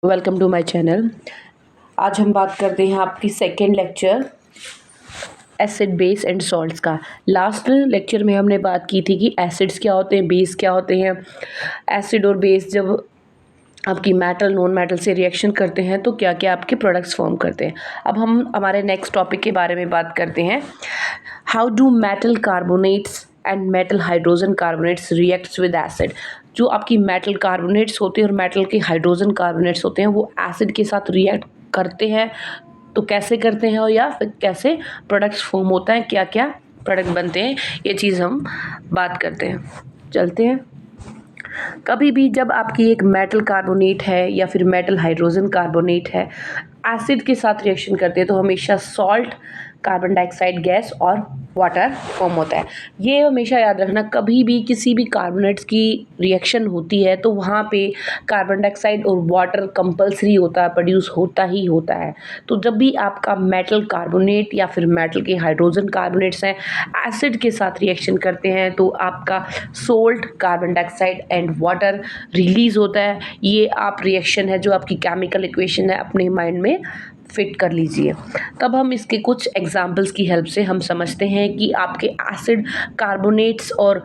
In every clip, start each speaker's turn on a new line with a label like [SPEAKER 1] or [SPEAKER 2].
[SPEAKER 1] Welcome to my channel. आज हम बात करते हैं आपकी second lecture acid base and salts का। लास्ट लेक्चर में हमने बात की थी कि एसिड्स क्या होते हैं, बेस क्या होते हैं। एसिड और बेस जब आपकी मेटल नॉन मेटल से रिएक्शन करते हैं तो क्या क्या आपके प्रोडक्ट्स फॉर्म करते हैं। अब हम हमारे नेक्स्ट टॉपिक के बारे में बात करते हैं। How do metal carbonates and metal hydrogen carbonates reacts with acid. जो आपकी मेटल कार्बोनेट्स होते हैं और मेटल के हाइड्रोजन कार्बोनेट्स होते हैं वो एसिड के साथ रिएक्ट करते हैं, तो कैसे करते हैं और या फिर कैसे प्रोडक्ट्स फॉर्म होता है, क्या क्या प्रोडक्ट बनते हैं, ये चीज़ हम बात करते हैं। चलते हैं। कभी भी जब आपकी एक मेटल कार्बोनेट है या फिर मेटल हाइड्रोजन कार्बोनेट है एसिड के साथ रिएक्शन करते हैं तो हमेशा सॉल्ट, कार्बन डाइऑक्साइड गैस और वाटर फॉर्म होता है। ये हमेशा याद रखना, कभी भी किसी भी कार्बोनेट्स की रिएक्शन होती है तो वहाँ पे कार्बन डाइऑक्साइड और वाटर कंपलसरी होता है, प्रोड्यूस होता ही होता है। तो जब भी आपका मेटल कार्बोनेट या फिर मेटल के हाइड्रोजन कार्बोनेट्स हैं एसिड के साथ रिएक्शन करते हैं तो आपका salt, carbon dioxide and water release होता है। ये आप रिएक्शन है जो आपकी केमिकल इक्वेशन है अपने माइंड में फिट कर लीजिए। तब हम इसके कुछ एग्जाम्पल्स की हेल्प से हम समझते हैं कि आपके एसिड कार्बोनेट्स और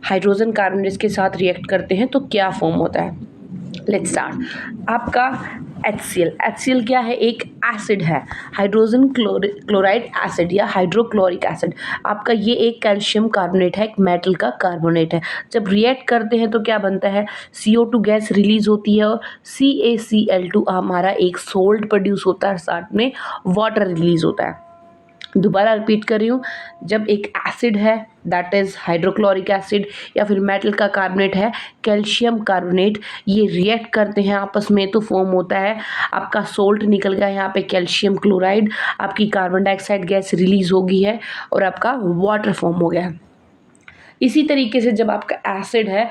[SPEAKER 1] हाइड्रोजन कार्बोनेट्स के साथ रिएक्ट करते हैं तो क्या फॉर्म होता है। Let's start. आपका HCl क्या है, एक एसिड है, हाइड्रोजन क्लोराइड एसिड या हाइड्रोक्लोरिक एसिड। आपका ये एक कैल्शियम कार्बोनेट है, एक मेटल का कार्बोनेट है। जब रिएक्ट करते हैं तो क्या बनता है, CO2 गैस रिलीज होती है और CaCl2 हमारा एक सोल्ट प्रोड्यूस होता है, साथ में वाटर रिलीज होता है। दोबारा रिपीट कर रही हूँ, जब एक एसिड है दैट इज़ हाइड्रोक्लोरिक एसिड या फिर मेटल का कार्बोनेट है कैल्शियम कार्बोनेट, ये रिएक्ट करते हैं आपस में तो फॉर्म होता है आपका सोल्ट निकल गया यहाँ पे कैल्शियम क्लोराइड, आपकी कार्बन डाइऑक्साइड गैस रिलीज होगी है और आपका वाटर फॉर्म हो गया है। इसी तरीके से जब आपका एसिड है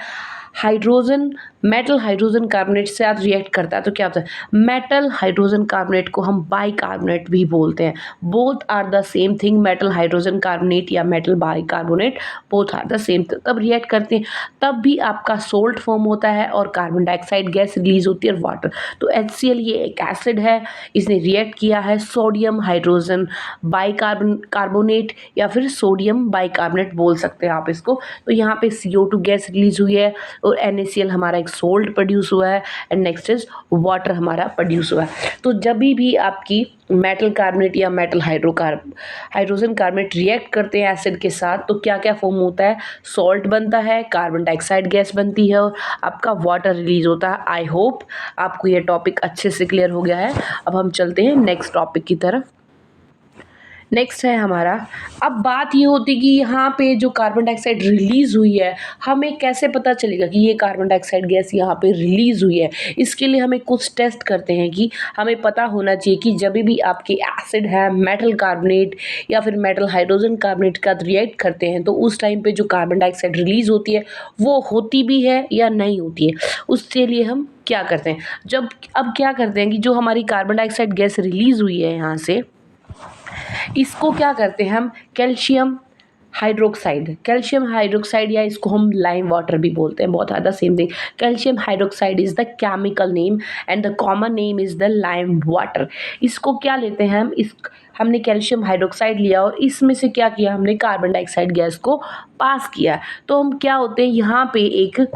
[SPEAKER 1] हाइड्रोजन मेटल हाइड्रोजन कार्बोनेट से आज रिएक्ट करता है तो क्या होता है, मेटल हाइड्रोजन कार्बोनेट को हम बाइकार्बोनेट भी बोलते हैं। Both are the same thing, metal hydrogen carbonate या metal bicarbonate both are the same. तब रिएक्ट करते हैं तब भी आपका सोल्ट फॉर्म होता है और कार्बन डाइऑक्साइड गैस रिलीज होती है और वाटर। तो HCl ये एक एसिड है, इसने रिएक्ट किया है सोडियम हाइड्रोजन कार्बोनेट या फिर सोडियम बाइकार्बोनेट बोल सकते हैं आप इसको। तो यहाँ पे CO2 गैस रिलीज हुई है और NaCl हमारा एक सोल्ट प्रोड्यूस हुआ है एंड नेक्स्ट इज वाटर हमारा प्रोड्यूस हुआ है। तो जब भी आपकी मेटल कार्बोनेट या मेटल हाइड्रोजन कार्बोनेट रिएक्ट करते हैं एसिड के साथ तो क्या क्या फॉर्म होता है, सॉल्ट बनता है, कार्बन डाइऑक्साइड गैस बनती है और आपका वाटर रिलीज होता है। आई होप आपको ये टॉपिक अच्छे से क्लियर हो गया है। अब हम चलते हैं नेक्स्ट टॉपिक की तरफ। नेक्स्ट है हमारा, अब बात ये होती कि यहाँ पे जो कार्बन डाइऑक्साइड रिलीज़ हुई है हमें कैसे पता चलेगा कि ये कार्बन डाइऑक्साइड गैस यहाँ पे रिलीज़ हुई है। इसके लिए हमें कुछ टेस्ट करते हैं कि हमें पता होना चाहिए कि जब भी आपके एसिड है मेटल कार्बोनेट या फिर मेटल हाइड्रोजन कार्बोनेट का रिएक्ट करते हैं तो उस टाइम पे जो कार्बन डाइऑक्साइड रिलीज़ होती है वो होती भी है या नहीं होती है। उसके लिए हम क्या करते हैं, अब क्या करते हैं कि जो हमारी कार्बन डाइऑक्साइड गैस रिलीज़ हुई है यहाँ से इसको क्या करते हैं हम कैल्शियम हाइड्रोक्साइड या इसको हम लाइम वाटर भी बोलते हैं, बहुत ज़्यादा same thing. Calcium hydroxide is the chemical name and the common name is the lime water. इसको क्या लेते हैं हम, हमने कैल्शियम हाइड्रोक्साइड लिया और इसमें से क्या किया, हमने कार्बन डाइऑक्साइड गैस को पास किया। तो हम क्या होते हैं यहाँ पे एक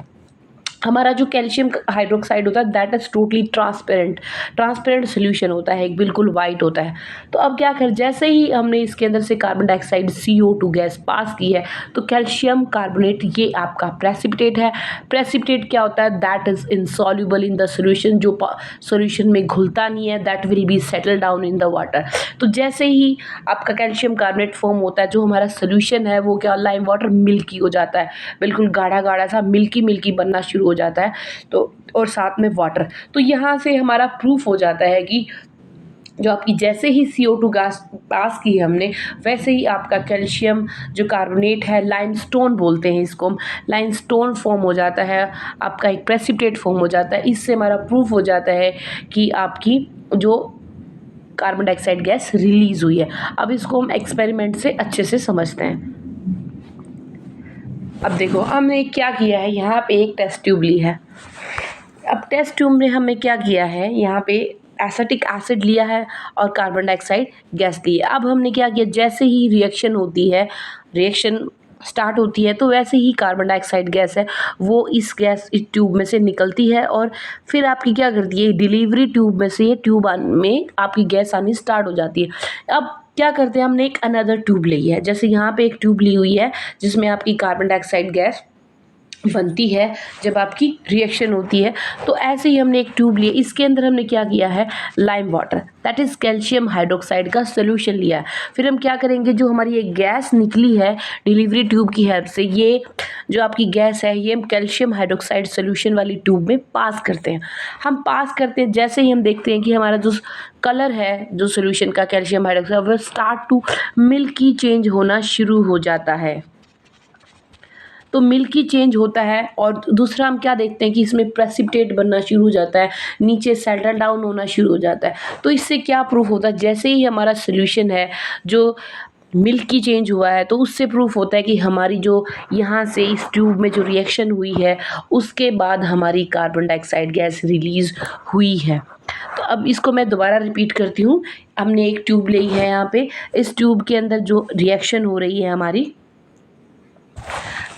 [SPEAKER 1] हमारा जो कैल्शियम हाइड्रोक्साइड होता है that is totally transparent solution होता है, एक बिल्कुल वाइट होता है। तो अब क्या कर, जैसे ही हमने इसके अंदर से carbon dioxide CO2 gas pass की है तो कैल्शियम कार्बोनेट ये आपका प्रेसिपिटेट है। प्रेसिपिटेट क्या होता है, that is insoluble in the solution, जो सोल्यूशन में घुलता नहीं है, that will be settle down in the water. तो जैसे ही आपका कैल्शियम कार्बोनेट फॉर्म होता है जो हमारा सोल्यूशन है वो क्या, लाइम वाटर मिल्की हो जाता है, बिल्कुल गाढ़ा गाढ़ा सा मिल्की बनना शुरू हो जाता है। तो और साथ में वाटर, तो यहाँ से हमारा प्रूफ हो जाता है कि जो आपकी जैसे ही CO2 गैस पास की है हमने वैसे ही आपका कैल्शियम जो कार्बोनेट है, लाइमस्टोन बोलते हैं इसको हम, लाइमस्टोन फॉर्म हो जाता है, आपका एक प्रेसिपिटेट फॉर्म हो जाता है। इससे हमारा प्रूफ हो जाता है कि आपकी जो कार्बन डाइऑक्साइड गैस रिलीज हुई है। अब इसको हम एक्सपेरिमेंट से अच्छे से समझते हैं। अब देखो हमने क्या किया है, यहाँ पे एक टेस्ट ट्यूब ली है, अब टेस्ट ट्यूब में हमें क्या किया है, यहाँ पे एसिटिक एसिड लिया है और कार्बन डाइऑक्साइड गैस ली है। अब हमने क्या किया, जैसे ही रिएक्शन होती है, रिएक्शन स्टार्ट होती है, तो वैसे ही कार्बन डाइऑक्साइड गैस है वो इस ट्यूब में से निकलती है और फिर आपकी क्या करती है, डिलीवरी ट्यूब में से ये ट्यूब में आपकी गैस आनी स्टार्ट हो जाती है। अब क्या करते हैं, हमने एक अनदर ट्यूब ली है, जैसे यहाँ पे एक ट्यूब ली हुई है जिसमें आपकी कार्बन डाइऑक्साइड गैस बनती है जब आपकी रिएक्शन होती है। तो ऐसे ही हमने एक ट्यूब लिया, इसके अंदर हमने क्या किया है, lime water that is calcium hydroxide का सोल्यूशन लिया है। फिर हम क्या करेंगे, जो हमारी ये गैस निकली है डिलीवरी ट्यूब की हेल्प से, ये जो आपकी गैस है ये हम कैल्शियम हाइड्रोक्साइड सोल्यूशन वाली ट्यूब में पास करते हैं। हम पास करते हैं, जैसे ही हम देखते हैं कि हमारा जो कलर है जो सोल्यूशन का कैल्शियम हाइड्रोक्साइड, वो स्टार्ट टू मिल्की चेंज होना शुरू हो जाता है। तो मिल्की चेंज होता है और दूसरा हम क्या देखते हैं कि इसमें प्रेसिपिटेट बनना शुरू हो जाता है, नीचे सेटल डाउन होना शुरू हो जाता है। तो इससे क्या प्रूफ होता है, जैसे ही हमारा सोल्यूशन है जो मिल्की चेंज हुआ है, तो उससे प्रूफ होता है कि हमारी जो यहाँ से इस ट्यूब में जो रिएक्शन हुई है उसके बाद हमारी कार्बन डाइऑक्साइड गैस रिलीज़ हुई है। तो अब इसको मैं दोबारा रिपीट करती हूँ। हमने एक ट्यूब ली है यहाँ पे, इस ट्यूब के अंदर जो रिएक्शन हो रही है हमारी,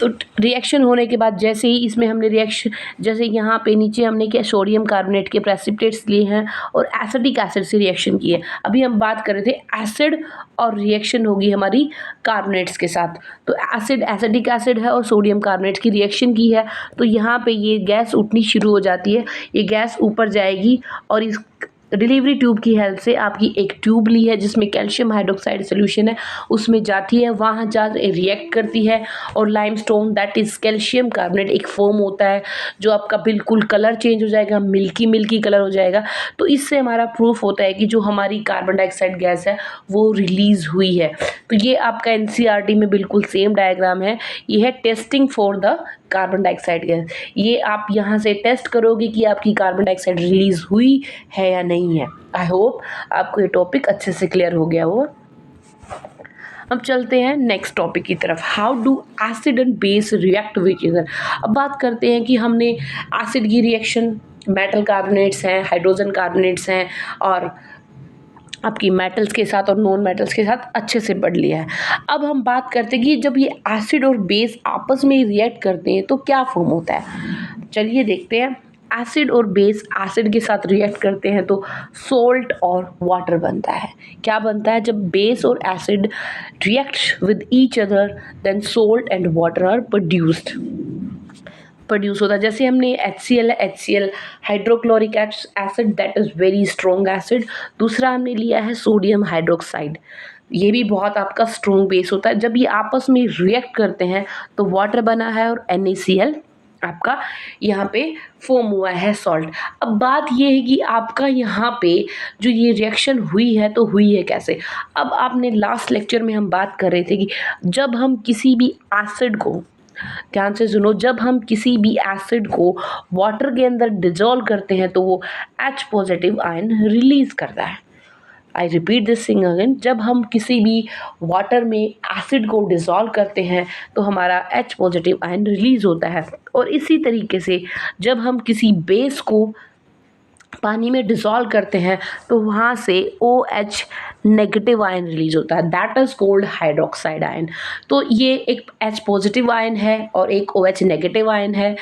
[SPEAKER 1] तो रिएक्शन होने के बाद जैसे ही इसमें हमने रिएक्शन, जैसे यहाँ पे नीचे हमने क्या सोडियम कार्बोनेट के प्रेसिपिटेट्स लिए हैं और एसिटिक एसिड से रिएक्शन की है। अभी हम बात कर रहे थे एसिड और रिएक्शन होगी हमारी कार्बोनेट्स के साथ। तो एसिड एसिटिक एसिड है और सोडियम कार्बोनेट की रिएक्शन की है, तो यहाँ पे ये गैस उठनी शुरू हो जाती है। ये गैस ऊपर जाएगी और इस डिलीवरी ट्यूब की हेल्प से आपकी एक ट्यूब ली है जिसमें कैल्शियम हाइड्रोक्साइड सोल्यूशन है, उसमें जाती है, वहाँ जा रिएक्ट करती है और limestone that is calcium carbonate एक फॉर्म होता है जो आपका बिल्कुल कलर चेंज हो जाएगा, मिल्की मिल्की कलर हो जाएगा। तो इससे हमारा प्रूफ होता है कि जो हमारी कार्बन डाइऑक्साइड गैस है वो रिलीज़ हुई है। तो ये आपका एनसीईआरटी में बिल्कुल सेम डायग्राम है। ये है testing for the carbon dioxide gas. ये आप यहाँ से टेस्ट करोगे कि आपकी कार्बन डाइऑक्साइड रिलीज़ हुई है या नहीं है। आई होप आपको ये टॉपिक अच्छे से क्लियर हो गया हो। अब चलते हैं नेक्स्ट टॉपिक की तरफ, how do acid and base react with each other. अब बात करते हैं कि हमने एसिड की रिएक्शन मेटल कार्बोनेट्स हैं, हाइड्रोजन कार्बोनेट्स हैं और आपकी मेटल्स के साथ और नॉन मेटल्स के साथ अच्छे से पढ़ लिया है। अब हम बात करते हैं कि जब ये एसिड और बेस आपस में रिएक्ट करते हैं तो क्या फॉर्म होता है। चलिए देखते हैं। एसिड और बेस एसिड के साथ रिएक्ट करते हैं तो सोल्ट और वाटर बनता है। क्या बनता है, जब बेस और acid react with each other then salt and water are produce होता है। जैसे हमने HCl है, HCl hydrochloric acid that is very strong acid. दूसरा हमने लिया है सोडियम हाइड्रोक्साइड, ये भी बहुत आपका स्ट्रॉन्ग बेस होता है। जब ये आपस में रिएक्ट करते हैं तो वाटर बना है और NaCl आपका यहाँ पे फॉर्म हुआ है सॉल्ट। अब बात ये है कि आपका यहाँ पे जो ये रिएक्शन हुई है तो हुई है कैसे। अब आपने लास्ट लेक्चर में हम बात कर रहे थे कि जब हम किसी भी एसिड को, ध्यान से सुनो, जब हम किसी भी एसिड को वाटर के अंदर डिजोल्व करते हैं तो वो H पॉजिटिव आयन रिलीज करता है। I repeat this thing again, जब हम किसी भी वाटर में एसिड को डिजोल्व करते हैं तो हमारा H पॉजिटिव आयन रिलीज होता है। और इसी तरीके से जब हम किसी बेस को पानी में डिसॉल्व करते हैं तो वहाँ से OH नेगेटिव आयन रिलीज होता है, that is called hydroxide ion. तो ये एक H पॉजिटिव आयन है और एक OH नेगेटिव आयन है।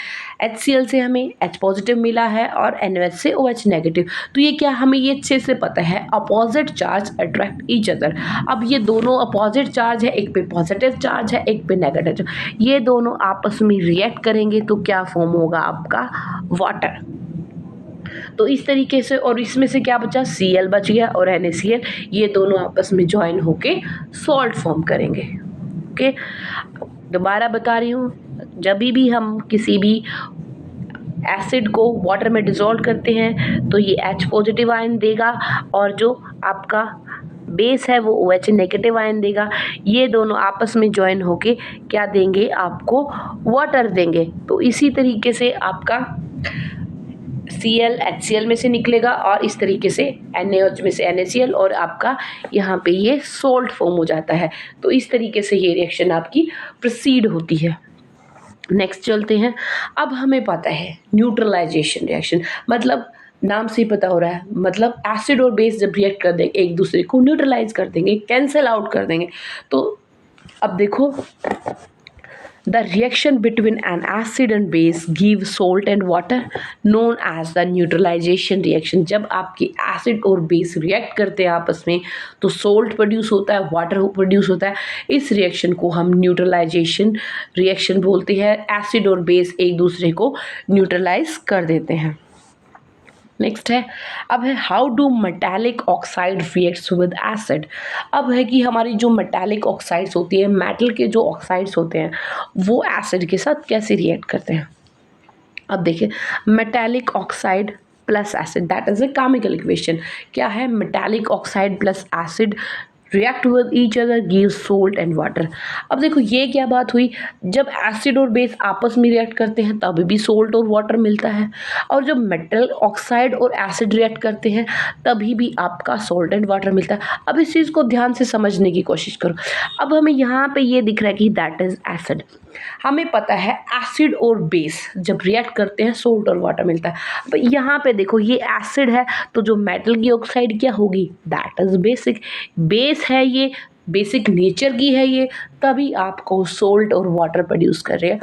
[SPEAKER 1] HCl से हमें H पॉजिटिव मिला है और NaOH से OH नेगेटिव। तो ये क्या, हमें ये अच्छे से पता है, opposite charge attract each other. अब ये दोनों अपोजिट चार्ज है, एक पे पॉजिटिव चार्ज है, एक पे नेगेटिव चार्ज, ये दोनों आपस में रिएक्ट करेंगे तो क्या फॉर्म होगा आपका, वाटर। तो इस तरीके से, और इसमें से क्या बचा, Cl बच गया और NaCl, ये दोनों आपस में ज्वाइन होके सॉल्ट फॉर्म करेंगे। ओके, दोबारा बता रही हूँ, जब भी हम किसी भी एसिड को वाटर में डिसॉल्व करते हैं तो ये H पॉजिटिव आयन देगा और जो आपका बेस है वो OH नेगेटिव आयन देगा। ये दोनों आपस में ज्वाइन होके क्या देंगे, आपको वाटर देंगे। तो इसी तरीके से आपका Cl HCl में से निकलेगा और इस तरीके से NaOH में से NaCl और आपका यहाँ पे ये सोल्ट फॉर्म हो जाता है। तो इस तरीके से ये रिएक्शन आपकी प्रोसीड होती है। नेक्स्ट चलते हैं। अब हमें पता है न्यूट्रलाइजेशन रिएक्शन, मतलब नाम से ही पता हो रहा है, मतलब एसिड और बेस जब रिएक्ट कर देंगे एक दूसरे को न्यूट्रलाइज कर देंगे, कैंसिल आउट कर देंगे। तो अब देखो, the reaction between an acid and base gives salt and water known as the neutralization reaction। जब आपकी एसिड और बेस रिएक्ट करते हैं आपस में तो सोल्ट प्रोड्यूस होता है, वाटर प्रोड्यूस होता है। इस रिएक्शन को हम न्यूट्रलाइजेशन रिएक्शन बोलते हैं। एसिड और बेस एक दूसरे को न्यूट्रलाइज कर देते हैं। नेक्स्ट है, अब है how do metallic oxide reacts with acid. अब है कि हमारी जो मेटालिक ऑक्साइड्स होती है, मेटल के जो ऑक्साइड्स होते हैं वो एसिड के साथ कैसे रिएक्ट करते हैं। अब देखिए, metallic oxide plus acid that is a chemical equation. क्या है, metallic oxide plus acid react with each other give salt and water. अब देखो ये क्या बात हुई, जब एसिड और बेस आपस में रिएक्ट करते हैं तभी भी सोल्ट और वाटर मिलता है, और जब मेटल ऑक्साइड और एसिड रिएक्ट करते हैं तभी भी आपका सोल्ट एंड वाटर मिलता है। अब इस चीज़ को ध्यान से समझने की कोशिश करो। अब हमें यहाँ पे ये दिख रहा है कि दैट इज एसिड। हमें पता है एसिड और बेस जब रिएक्ट करते हैं सोल्ट और वाटर मिलता है। अब यहाँ पे देखो ये एसिड है तो जो मेटल की ऑक्साइड क्या होगी, दैट इज बेसिक। बेस है ये, बेसिक नेचर की है ये, तभी आपको सोल्ट और वाटर प्रोड्यूस कर रहे हैं।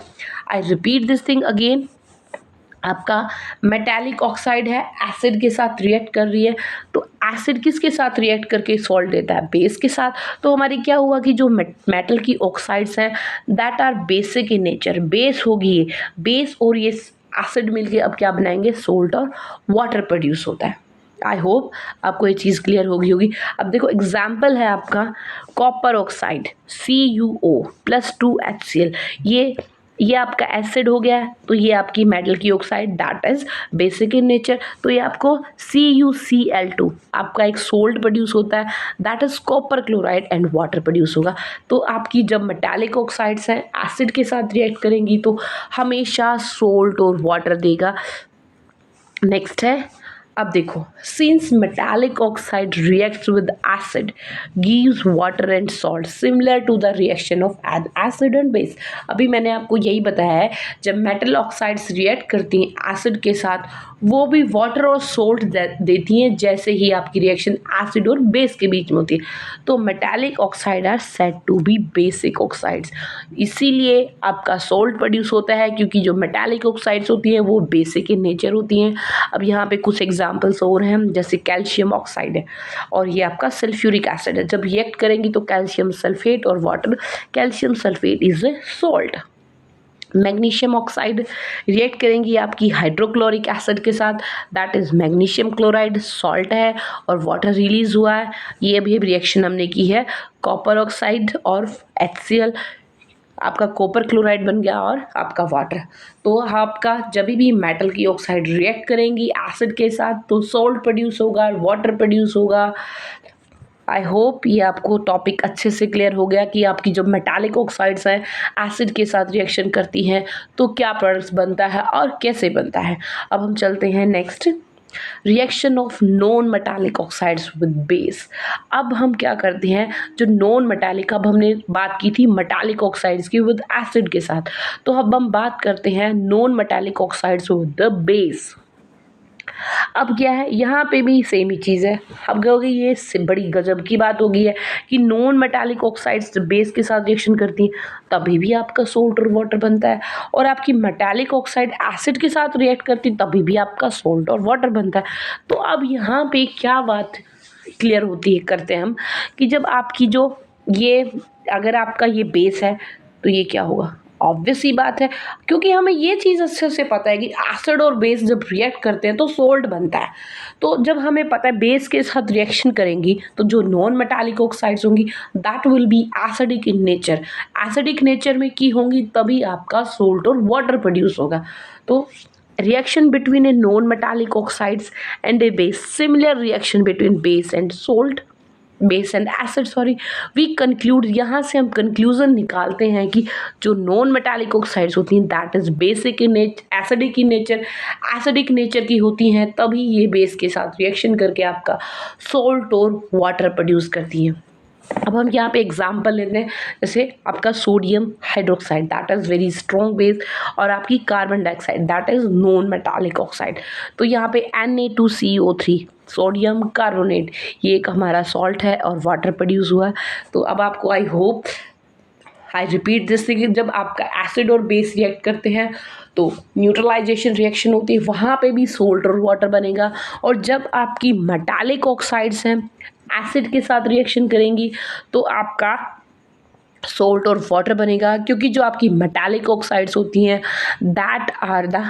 [SPEAKER 1] I repeat this thing again. आपका मेटालिक ऑक्साइड है, एसिड के साथ रिएक्ट कर रही है, तो एसिड किसके साथ रिएक्ट करके सॉल्ट देता है, बेस के साथ। तो हमारी क्या हुआ कि जो मेटल की ऑक्साइड्स हैं that are basic in nature, base होगी ये, बेस और ये एसिड मिलके अब क्या बनाएंगे, सोल्ट और वाटर प्रोड्यूस होता है। आई होप आपको ये चीज़ क्लियर होगी। अब देखो एग्जाम्पल है आपका copper oxide CuO plus 2HCl। ये आपका एसिड हो गया है, तो ये आपकी मेटल की oxide that is basic in nature, तो ये आपको CuCl2 आपका एक सोल्ट प्रोड्यूस होता है that is copper chloride and water produce होगा। तो आपकी जब मेटालिक ऑक्साइड्स हैं एसिड के साथ रिएक्ट करेंगी तो हमेशा सोल्ट और वाटर देगा। नेक्स्ट है, अब देखो, since metallic oxide reacts with acid gives water and salt similar to the reaction of acid and base. अभी मैंने आपको यही बताया है, जब मेटल ऑक्साइड्स रिएक्ट करती हैं एसिड के साथ वो भी वाटर और सोल्ट देती हैं, जैसे ही आपकी रिएक्शन एसिड और बेस के बीच में होती है। तो metallic oxide are said to be basic oxides, इसीलिए आपका सोल्ट प्रोड्यूस होता है क्योंकि जो मेटालिक ऑक्साइड्स होती हैं वो बेसिक इन नेचर होती हैं। अब यहाँ पे कुछ एग्जांपल्स और हैं, जैसे कैल्शियम ऑक्साइड है और ये आपका सल्फ्यूरिक एसिड है, जब रिएक्ट करेंगी तो कैल्शियम सल्फेट और water, calcium sulphate is a salt. Magnesium oxide react करेंगी आपकी हाइड्रोक्लोरिक एसिड के साथ, that is magnesium chloride, salt है और वाटर रिलीज हुआ है। ये अभी रिएक्शन हमने की है कॉपर ऑक्साइड और HCl, आपका कॉपर क्लोराइड बन गया और आपका वाटर। तो आपका जब भी मेटल की ऑक्साइड रिएक्ट करेंगी एसिड के साथ तो सोल्ट प्रोड्यूस होगा, वाटर प्रोड्यूस होगा। आई होप ये आपको टॉपिक अच्छे से क्लियर हो गया कि आपकी जब मेटालिक ऑक्साइड्स हैं एसिड के साथ रिएक्शन करती हैं तो क्या प्रोडक्ट्स बनता है और कैसे बनता है। अब हम चलते हैं next, reaction of non metallic oxides with base. अब हम क्या करते हैं, जो नॉन मेटालिक, अब हमने बात की थी मेटालिक ऑक्साइड्स की विद एसिड के साथ, तो अब हम बात करते हैं non metallic oxides with the base. अब क्या है, यहाँ पे भी सेम ही चीज़ है। अब कहोगे ये बड़ी गजब की बात हो गई है कि नॉन मेटालिक ऑक्साइड्स बेस के साथ रिएक्शन करती हैं तभी भी आपका सोल्ट और वाटर बनता है, और आपकी मेटालिक ऑक्साइड एसिड के साथ रिएक्ट करती तभी भी आपका सोल्ट और वाटर बनता है। तो अब यहाँ पे क्या बात क्लियर होती है, करते हैं हम कि जब आपकी जो ये, अगर आपका ये बेस है तो ये क्या होगा, ऑब्वियस ही बात है, क्योंकि हमें ये चीज़ अच्छे से पता है कि एसिड और बेस जब रिएक्ट करते हैं तो सोल्ट बनता है। तो जब हमें पता है बेस के साथ रिएक्शन करेंगी तो जो नॉन मेटालिक ऑक्साइड्स होंगी that will be acidic in nature, acidic nature में की होंगी तभी आपका सोल्ट और वाटर प्रोड्यूस होगा। तो reaction between a non-metallic oxides and a base, similar reaction between base and salt, base and acid, sorry, we conclude, यहाँ से हम कंक्लूजन निकालते हैं कि जो नॉन मेटालिक ऑक्साइड्स होती हैं that is basic in nature, acidic in nature, acidic nature की होती हैं तभी ये बेस के साथ रिएक्शन करके आपका सोल्ट और वाटर प्रोड्यूस करती हैं। अब हम यहाँ पे एग्जाम्पल लेते हैं, जैसे आपका sodium hydroxide that is very strong base, और आपकी carbon dioxide that is non metallic oxide. तो यहाँ पे Na2CO3 सोडियम कार्बोनेट, ये एक हमारा सॉल्ट है और वाटर प्रोड्यूस हुआ। तो अब आपको आई रिपीट दिस थिंग, जब आपका एसिड और बेस रिएक्ट करते हैं तो न्यूट्रलाइजेशन रिएक्शन होती है, वहाँ पे भी सोल्ट और वाटर बनेगा। और जब आपकी मेटालिक ऑक्साइड्स हैं एसिड के साथ रिएक्शन करेंगी तो आपका सोल्ट और वाटर बनेगा, क्योंकि जो आपकी मेटालिक ऑक्साइड्स होती हैं that are the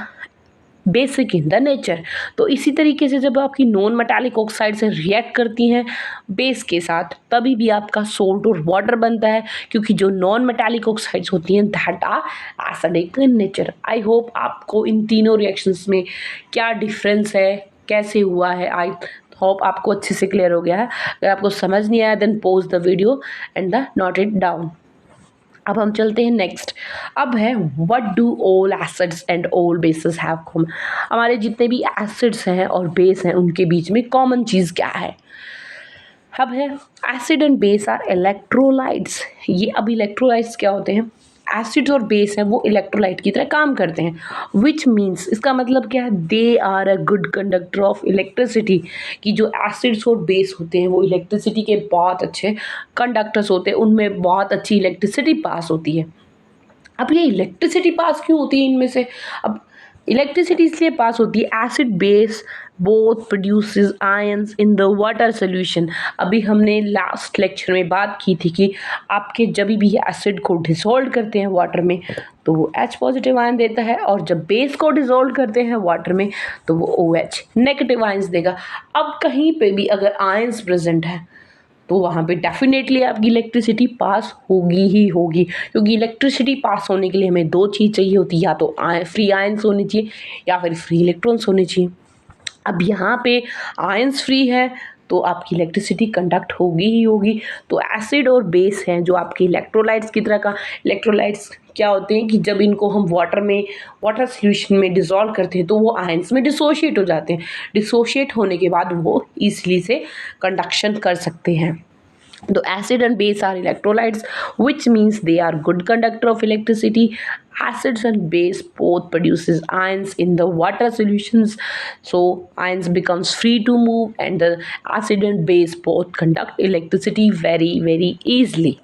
[SPEAKER 1] basic in the nature. तो इसी तरीके से जब आपकी नॉन मेटालिक ऑक्साइड से रिएक्ट करती हैं बेस के साथ, तभी भी आपका सोल्ट और वाटर बनता है, क्योंकि जो नॉन मेटालिक ऑक्साइड्स होती हैं that are acidic in nature. I hope आपको इन तीनों रिएक्शंस में क्या डिफरेंस है, कैसे हुआ है, आई होप आपको अच्छे से क्लियर हो गया है। अगर आपको समझ नहीं आया then pause the video and the note it down. अब हम चलते हैं नेक्स्ट। अब है what do all acids and all bases have common. हमारे जितने भी एसिड्स हैं और बेस हैं उनके बीच में कॉमन चीज़ क्या है। अब है acid and base are electrolytes. ये अब इलेक्ट्रोलाइट्स क्या होते हैं, एसिड्स और बेस हैं वो इलेक्ट्रोलाइट की तरह काम करते हैं। विच मीन्स, इसका मतलब क्या है, they are a good conductor of electricity. कि जो एसिड्स और बेस होते हैं वो इलेक्ट्रिसिटी के बहुत अच्छे कंडक्टर्स होते हैं, उनमें बहुत अच्छी इलेक्ट्रिसिटी पास होती है। अब ये इलेक्ट्रिसिटी पास क्यों होती है इनमें से, अब इलेक्ट्रिसिटी इसलिए पास होती है, acid base both produces ions in the water solution. अभी हमने लास्ट लेक्चर में बात की थी कि आपके जब भी एसिड को डिसॉल्व करते हैं वाटर में तो वो H पॉजिटिव आयन देता है, और जब बेस को डिसॉल्व करते हैं वाटर में तो वो OH नेगेटिव आयंस देगा। अब कहीं पे भी अगर आयंस प्रेजेंट है तो वहाँ पे डेफिनेटली आपकी इलेक्ट्रिसिटी पास होगी ही होगी, क्योंकि इलेक्ट्रिसिटी पास होने के लिए हमें दो चीज़ चाहिए होती है, या तो फ्री आयंस होनी चाहिए या फिर फ्री इलेक्ट्रॉन्स होने चाहिए। अब यहाँ पे आयंस फ्री है तो आपकी इलेक्ट्रिसिटी कंडक्ट होगी ही होगी। तो एसिड और बेस हैं जो आपके इलेक्ट्रोलाइट्स की तरह का, इलेक्ट्रोलाइट्स क्या होते हैं कि जब इनको हम वाटर सोल्यूशन में डिसॉल्व करते हैं तो वो आयंस में डिसोशिएट हो जाते हैं। डिसोशिएट होने के बाद वो ईजिली से कंडक्शन कर सकते हैं। The acid and base are electrolytes, which means they are good conductor of electricity. Acids and base both produces ions in the water solutions, so ions becomes free to move, and the acid and base both conduct electricity very very easily.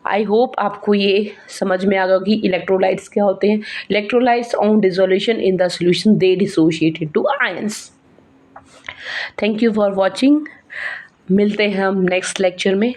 [SPEAKER 1] I hope आपको ये समझ में आ गया कि electrolytes क्या होते हैं। Electrolytes on dissolution in the solution they dissociated to ions. Thank you for watching. मिलते हैं हम नेक्स्ट लेक्चर में।